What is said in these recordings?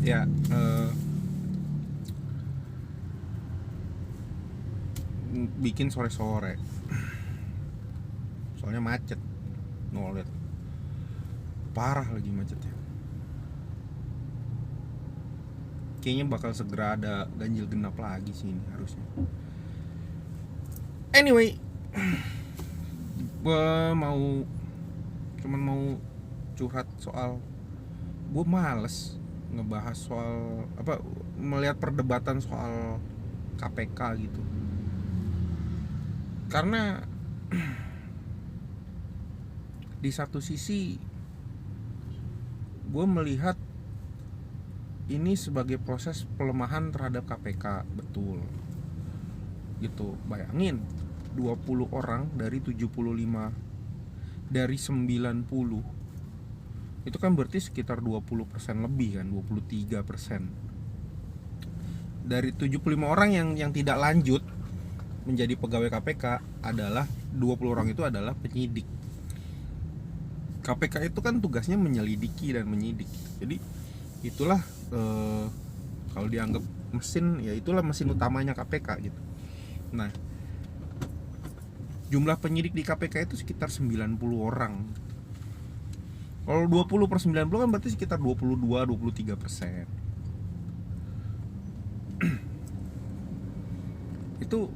ya bikin sore-sore soalnya macet, lihat parah lagi macetnya. Kayaknya bakal segera ada ganjil genap lagi sih ini harusnya. Anyway, gue cuman mau curhat soal gue males ngebahas soal melihat perdebatan soal KPK gitu. Karena di satu sisi gue melihat ini sebagai proses pelemahan terhadap KPK, betul gitu. Bayangin 20 orang dari 75 dari 90, itu kan berarti sekitar 20% lebih kan, 23%. Dari 75 orang yang tidak lanjut menjadi pegawai KPK adalah 20 orang itu adalah penyidik. KPK itu kan tugasnya menyelidiki dan menyidik. Jadi itulah kalau dianggap mesin, ya itulah mesin utamanya KPK gitu. Nah, jumlah penyidik di KPK itu sekitar 90 orang. Kalau 20/90 kan berarti sekitar 22-23%. Itu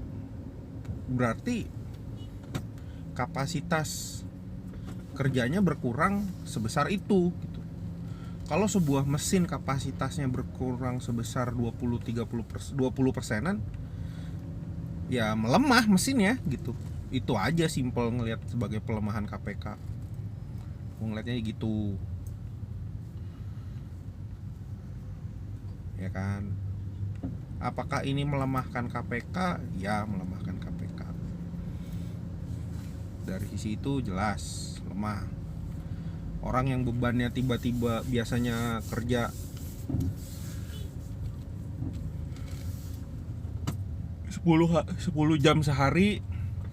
berarti kapasitas kerjanya berkurang sebesar itu gitu. Kalau sebuah mesin kapasitasnya berkurang sebesar 20-30%, 20%-an, ya melemah mesinnya gitu. Itu aja simpel ngelihat sebagai pelemahan KPK. Ngelihatnya gitu. Ya kan? Apakah ini melemahkan KPK? Ya, melemahkan KPK. Dari sisi itu jelas lemah. Orang yang bebannya tiba-tiba biasanya kerja 10 jam sehari,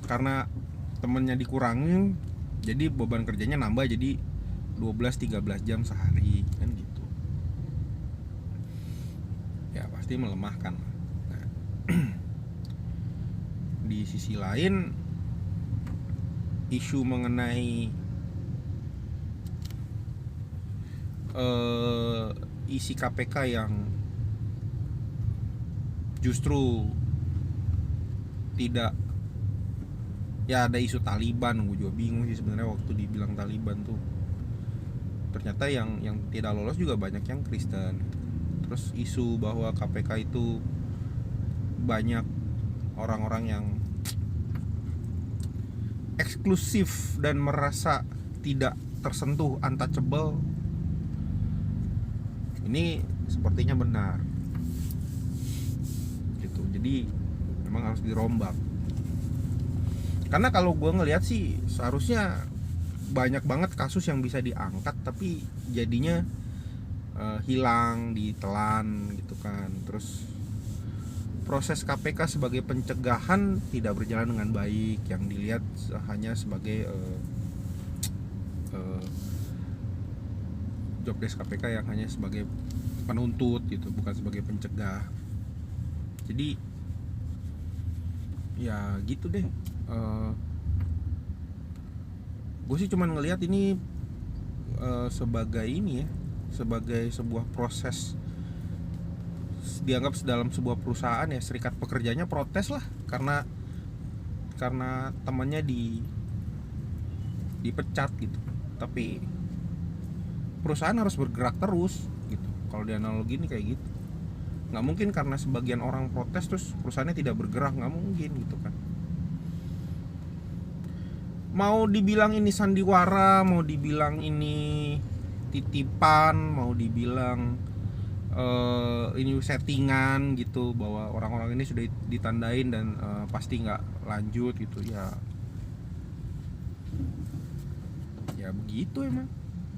karena temennya dikurangin, jadi beban kerjanya nambah jadi 12-13 jam sehari kan gitu. Ya pasti melemahkan. Nah, di sisi lain, isu mengenai isi KPK yang justru tidak, ya ada isu Taliban. Gue juga bingung sih sebenarnya waktu dibilang Taliban tuh, ternyata yang tidak lolos juga banyak yang Kristen. Terus isu bahwa KPK itu banyak orang-orang yang eksklusif dan merasa tidak tersentuh, untouchable. Ini sepertinya benar gitu. Jadi memang harus dirombak. Karena kalau gue ngelihat sih seharusnya banyak banget kasus yang bisa diangkat, tapi jadinya hilang, ditelan gitu kan. Terus proses KPK sebagai pencegahan tidak berjalan dengan baik. Yang dilihat hanya sebagai job desk KPK yang hanya sebagai penuntut gitu, bukan sebagai pencegah. Jadi ya gitu deh. Gue sih cuman ngelihat ini sebagai ini ya, sebagai sebuah proses. Dianggap dalam sebuah perusahaan ya, serikat pekerjanya protes lah karena temannya dipecat gitu. Tapi perusahaan harus bergerak terus gitu. Kalau di analogi ini kayak gitu. Nggak mungkin karena sebagian orang protes terus perusahaannya tidak bergerak, nggak mungkin gitu kan. Mau dibilang ini sandiwara, mau dibilang ini titipan, mau dibilang ini settingan gitu, bahwa orang-orang ini sudah ditandain dan pasti nggak lanjut gitu ya. Ya begitu emang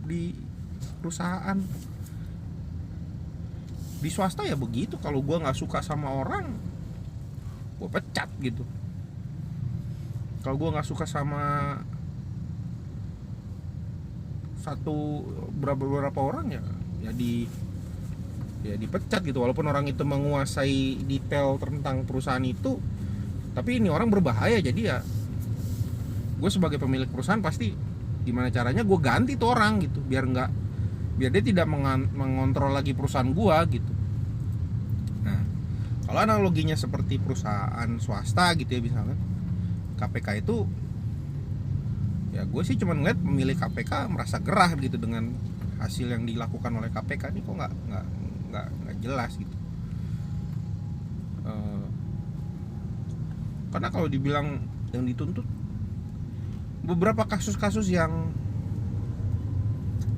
di perusahaan. Di swasta ya begitu, kalau gue nggak suka sama orang, gue pecat gitu. Kalau gue nggak suka sama beberapa orang ya ya dipecat gitu, walaupun orang itu menguasai detail tentang perusahaan itu, tapi ini orang berbahaya. Jadi ya gue sebagai pemilik perusahaan pasti gimana caranya gue ganti tuh orang gitu, biar dia tidak mengontrol lagi perusahaan gue gitu. Nah, kalau analoginya seperti perusahaan swasta gitu ya, misalnya KPK itu, ya gue sih cuma ngeliat pemilik KPK merasa gerah gitu dengan hasil yang dilakukan oleh KPK ini, kok nggak jelas gitu. Karena kalau dibilang yang dituntut, beberapa kasus-kasus yang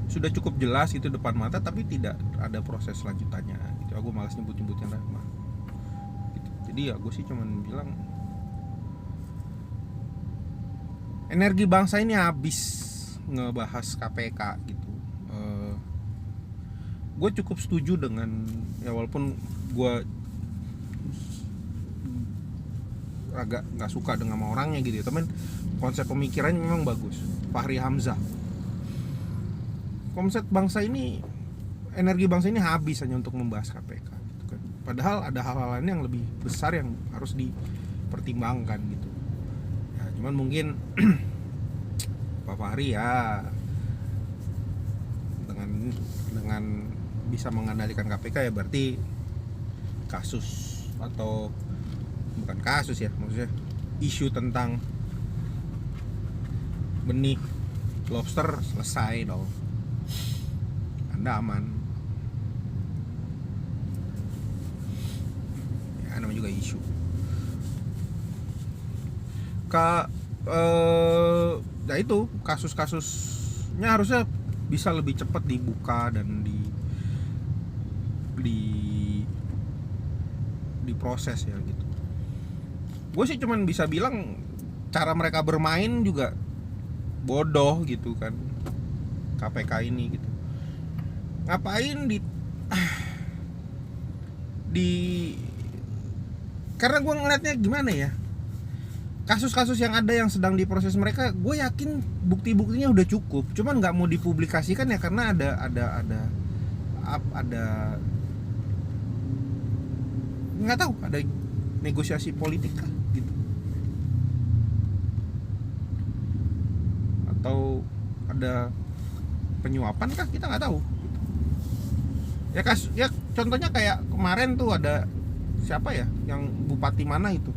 sudah cukup jelas gitu depan mata, tapi tidak ada proses selanjutannya gitu. Aku malas nyebut-nyebutnya lah gitu. Jadi ya gue sih cuman bilang energi bangsa ini habis ngebahas KPK gitu. Gue cukup setuju dengan, ya walaupun gue agak nggak suka dengan orangnya gitu ya, temen, konsep pemikirannya memang bagus. Fahri Hamzah, konsep bangsa ini, energi bangsa ini habis hanya untuk membahas KPK gitu kan. Padahal ada hal-hal lain yang lebih besar yang harus dipertimbangkan gitu ya. Cuman mungkin Pak Fahri ya dengan bisa mengendalikan KPK ya berarti kasus, atau bukan kasus ya, maksudnya isu tentang benih lobster selesai dong, Anda aman ya. Namanya juga isu ya itu, kasus-kasusnya harusnya bisa lebih cepat dibuka dan diproses ya gitu. Gue sih cuman bisa bilang cara mereka bermain juga bodoh gitu kan, KPK ini gitu. Ngapain karena gue ngeliatnya gimana ya, kasus-kasus yang ada yang sedang diproses mereka, gue yakin bukti-buktinya udah cukup, cuman nggak mau dipublikasikan ya karena ada nggak tahu, ada negosiasi politik kah gitu, atau ada penyuapan kah, kita nggak tahu ya. Ya contohnya kayak kemarin tuh ada siapa ya, yang bupati mana itu,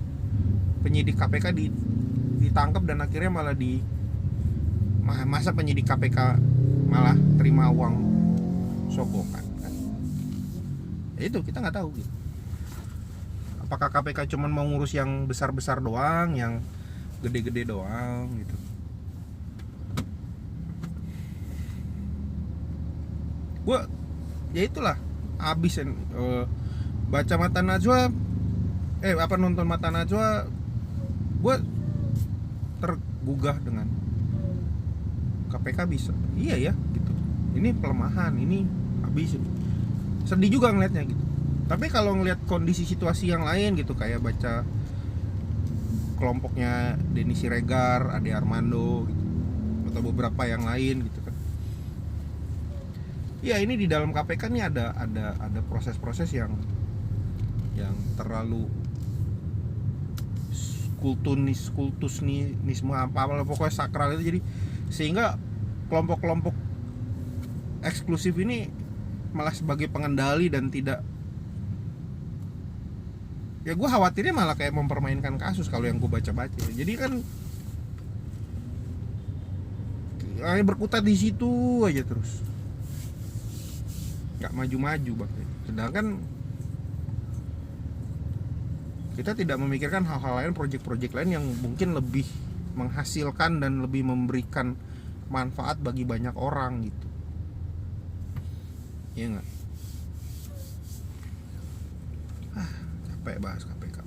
penyidik KPK ditangkap dan akhirnya malah masa penyidik KPK malah terima uang sogokan kan. Ya itu kita nggak tahu gitu. Apakah KPK cuma mau ngurus yang besar-besar doang, yang gede-gede doang gitu. Gue ya itulah, abis baca Mata Najwa, nonton Mata Najwa, gue tergugah dengan KPK bisa, iya ya gitu. Ini pelemahan, ini habis, sedih juga ngeliatnya gitu. Tapi kalau ngeliat kondisi situasi yang lain gitu, kayak baca kelompoknya Denny Siregar, Ade Armando gitu, atau beberapa yang lain gitu kan, ya ini di dalam KPK nih ada proses-proses yang terlalu kultusnisme apa pokoknya sakral itu, jadi sehingga kelompok-kelompok eksklusif ini malah sebagai pengendali dan tidak, ya gue khawatirnya malah kayak mempermainkan kasus kalau yang gue baca-baca. Jadi kan kayak berkutat di situ aja terus, nggak maju-maju bahkan. Sedangkan kita tidak memikirkan hal-hal lain, proyek-proyek lain yang mungkin lebih menghasilkan dan lebih memberikan manfaat bagi banyak orang gitu. Iya nggak? Capek bahas KPK.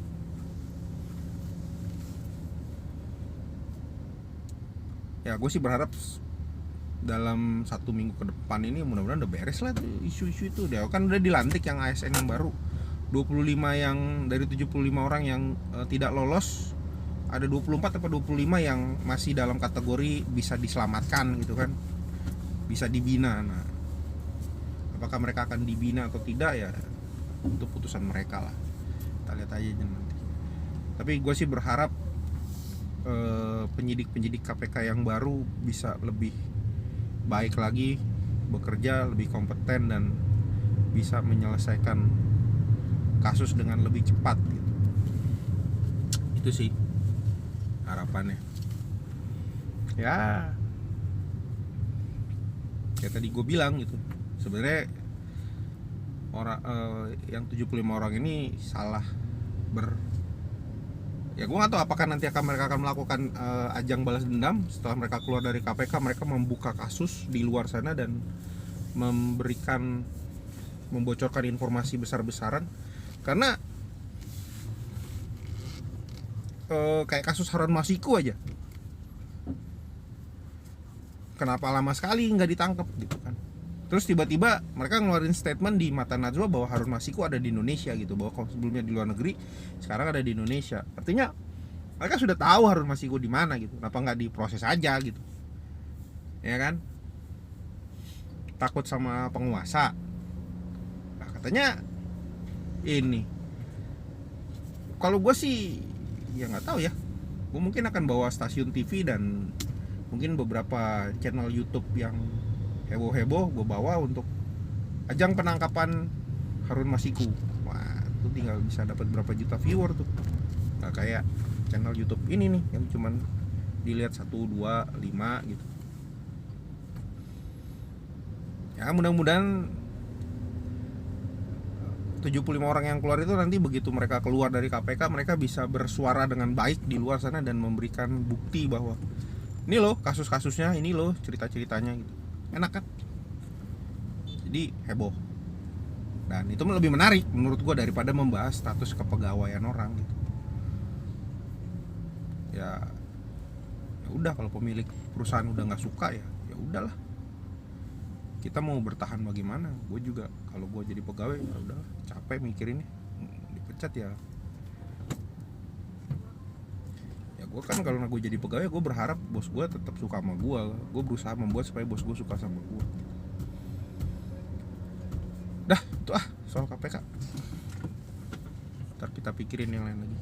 Ya gue sih berharap dalam 1 minggu ke depan ini mudah-mudahan udah beres lah tuh isu-isu itu. Dia kan udah dilantik yang ASN yang baru, 25 yang dari 75 orang yang tidak lolos, ada 24 atau 25 yang masih dalam kategori bisa diselamatkan gitu kan, bisa dibina. Nah, Apakah mereka akan dibina atau tidak, ya itu putusan mereka lah, kita lihat aja nanti. Tapi gue sih berharap penyidik-penyidik KPK yang baru bisa lebih baik lagi bekerja, lebih kompeten, dan bisa menyelesaikan kasus dengan lebih cepat gitu. Itu sih harapannya. Ya kayak tadi gue bilang gitu, sebenarnya orang yang 75 orang ini salah ya gue nggak tahu apakah nanti mereka akan melakukan ajang balas dendam setelah mereka keluar dari KPK. Mereka membuka kasus di luar sana dan membocorkan informasi besar-besaran. Karena kayak kasus Harun Masiku aja, kenapa lama sekali nggak ditangkap gitu kan. Terus tiba-tiba mereka ngeluarin statement di Mata Najwa bahwa Harun Masiku ada di Indonesia gitu, bahwa kalau sebelumnya di luar negeri, sekarang ada di Indonesia. Artinya mereka sudah tahu Harun Masiku di mana gitu. Kenapa nggak diproses aja gitu, ya kan? Takut sama penguasa. Nah, katanya ini. Kalau gue sih ya nggak tahu ya. Gue mungkin akan bawa stasiun TV dan mungkin beberapa channel YouTube yang heboh-heboh gue bawa untuk ajang penangkapan Harun Masiku. Wah, itu tinggal bisa dapat berapa juta viewer tuh. Nggak kayak channel YouTube ini nih yang cuman dilihat 1, 2, 5 gitu. Ya mudah-mudahan 75 orang yang keluar itu nanti begitu mereka keluar dari KPK, mereka bisa bersuara dengan baik di luar sana dan memberikan bukti bahwa ini loh kasus-kasusnya, ini loh cerita-ceritanya gitu. Enak kan? Jadi heboh. Dan itu lebih menarik menurut gue daripada membahas status kepegawaian orang gitu. Ya udah, kalau pemilik perusahaan udah nggak suka ya udahlah. Kita mau bertahan bagaimana? Gue juga kalau gue jadi pegawai ya udah capek mikirinnya, dipecat ya. Ya gue kan kalau gue jadi pegawai, gue berharap bos gue tetap suka sama gue. Gue berusaha membuat supaya bos gue suka sama gue. Dah itu soal KPK. Ntar kita pikirin yang lain lagi.